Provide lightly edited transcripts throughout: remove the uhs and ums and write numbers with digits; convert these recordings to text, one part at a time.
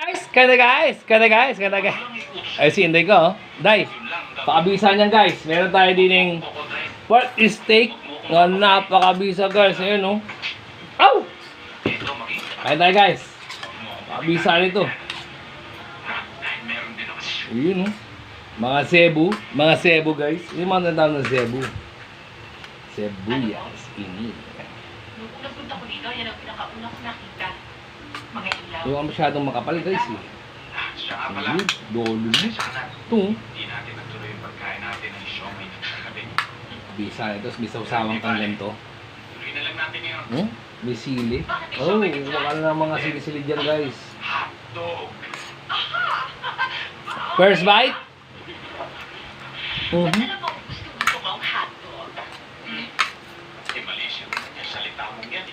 Kada guys. Ay si Inday ko, oh. Day, pakabisa niyan guys. Meron tayo din ng pork steak na napakabisa guys. Ayun, oh. Ow! Kain tayo guys. Pakabisa nito. Ayun, oh. Mga Cebu guys. Yung mga natawag na Cebu. Yes, ini. Nung unang punta ko dito, yan ang pinakauna ko nakita. Mga ilaw. Yung masyadong makapal guys eh. Siya nga pala. Ayun, dolo mo. Ito. Hindi natin natuloy yung pagkain natin ng siomay ng kagabi. Bisa ito. May sawsawang kanggan to. Tuloy na lang natin yun. Hmm? May sili. Oh, wala na mga sili-sili dyan guys. Hotdog. First bite. Alam mo, gusto kong hotdog. Eh, mali siya. Yung salita mong yan.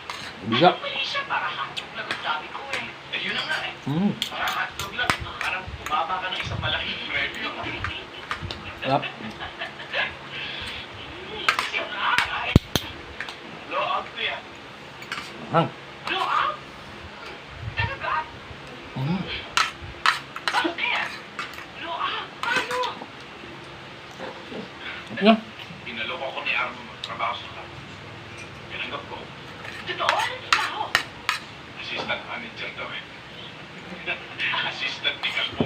Bisa. Mali siya para hotdog lang ang sabi ko eh. Eh, yun na nga eh. Hmm. Para hotdog lang. Parang bumaba ka ng isang malaking premyo. Sarap. Blow out ko yan. Hang. Blow out? Talaga? Hmm. Bakit? Blow out? Paano? Ano? Pinaloko ko ni Armo magtrabaho sa club. Pinanggap ko. Totoo? Ano trabaho? Assistant manager daw eh. Assistant ni Calvo.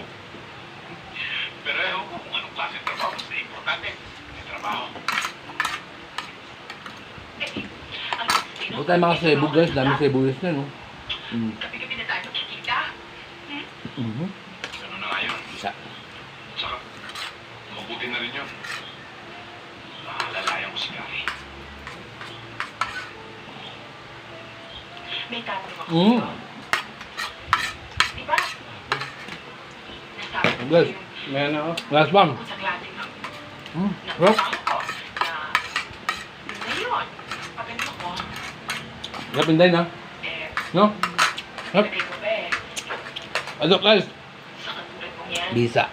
Pero ewan ko kung anong klase trabaho. Basta importante. May trabaho. Huwag tayo mga Cebu guys. Dami Cebu na no. Hmm. Gabi-gabi na tayo nakikita. Ganun na nga yun. Isa. Saka, mabuti na rin yun. Naalalayan ko si Gary. May tanong ako Mm. sa'yo. Di ba? Nasabi ko Yes. sa'yo Meron ako. Last one. kung sa klase ng Hmm. trabaho Sarap. ko na yun na yun. Pag ganito ko, Sarap Inday na. eh, No? Sarap. sabi ko ba eh, Adok guys. sa katulad mong yan, Bisa.